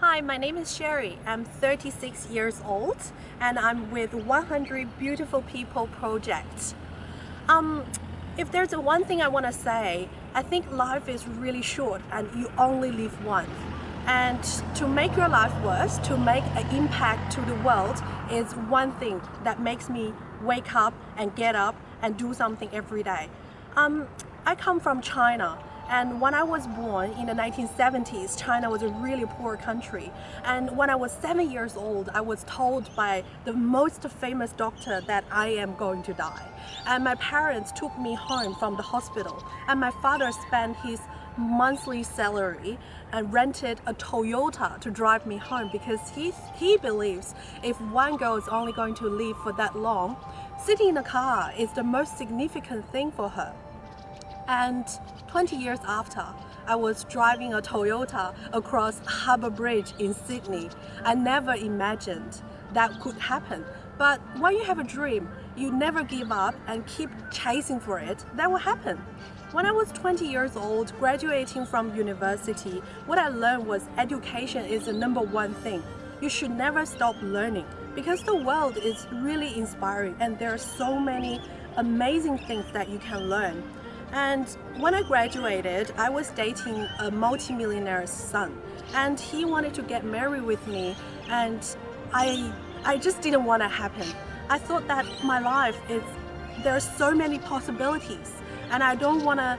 Hi, my name is Sherry. I'm 36 years old and I'm with 100 Beautiful People project. If there's one thing I want to say, I think life is really short and you only live once. And to make your life worse, to make an impact to the world is one thing that makes me wake up and get up and do something every day. I come from China. And when I was born in the 1970s, China was a really poor country. And when I was 7 years old, I was told by the most famous doctor that I am going to die. And my parents took me home from the hospital. And my father spent his monthly salary and rented a Toyota to drive me home because he believes if one girl is only going to live for that long, sitting in a car is the most significant thing for her. And 20 years after, I was driving a Toyota across Harbour Bridge in Sydney. I never imagined that could happen. But when you have a dream, you never give up and keep chasing for it, that will happen. When I was 20 years old, graduating from university, what I learned was education is the #1 thing. You should never stop learning because the world is really inspiring and there are so many amazing things that you can learn. And when I graduated, I was dating a multi-millionaire's son and he wanted to get married with me and I just didn't want to happen. I thought that my life there are so many possibilities and I don't want to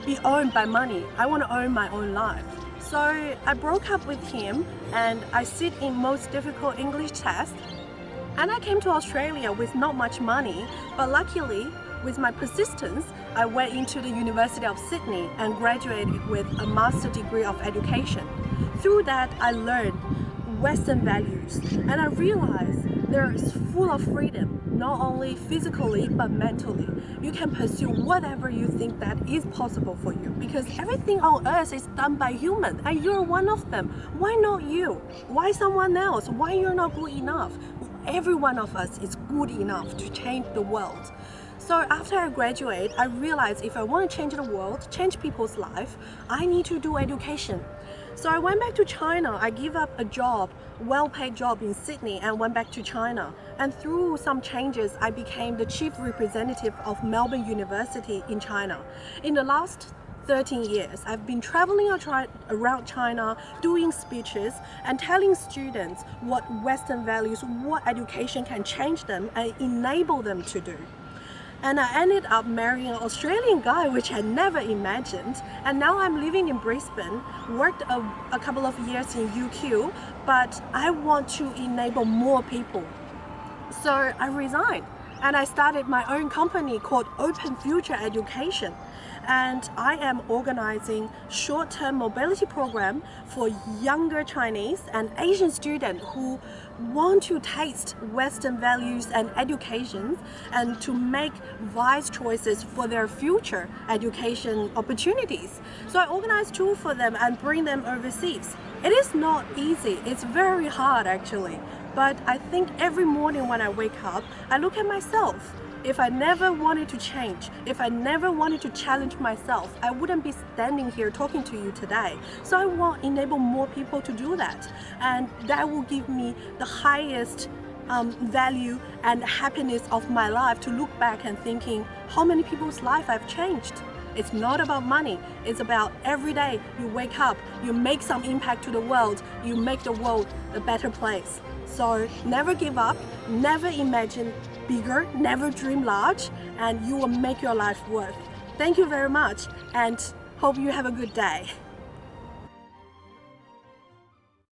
be owned by money. I want to own my own life. So I broke up with him and I sit in most difficult English test and I came to Australia with not much money, but luckily with my persistence, I went into the University of Sydney and graduated with a master's degree of education. Through that, I learned Western values and I realized there is full of freedom, not only physically but mentally. You can pursue whatever you think that is possible for you because everything on earth is done by humans and you're one of them. Why not you? Why someone else? Why you're not good enough? Every one of us is good enough to change the world. So after I graduate, I realized if I want to change the world, change people's life, I need to do education. So I went back to China. I gave up a job, well-paid job in Sydney and went back to China. And through some changes, I became the chief representative of Melbourne University in China. In the last 13 years, I've been traveling around China, doing speeches and telling students what Western values, what education can change them and enable them to do. And I ended up marrying an Australian guy, which I never imagined. And now I'm living in Brisbane, worked a couple of years in UQ, but I want to enable more people. So I resigned and I started my own company called Open Future Education. And I am organizing short-term mobility program for younger Chinese and Asian students who want to taste Western values and education and to make wise choices for their future education opportunities. So I organize tools for them and bring them overseas. It is not easy, it's very hard actually, but I think every morning when I wake up, I look at myself. If I never wanted to change, if I never wanted to challenge myself, I wouldn't be standing here talking to you today. So I want to enable more people to do that. And that will give me the highest value and happiness of my life to look back and thinking how many people's life I've changed. It's not about money, it's about every day you wake up, you make some impact to the world, you make the world a better place. So never give up, never imagine bigger, never dream large, and you will make your life worth. Thank you very much and hope you have a good day.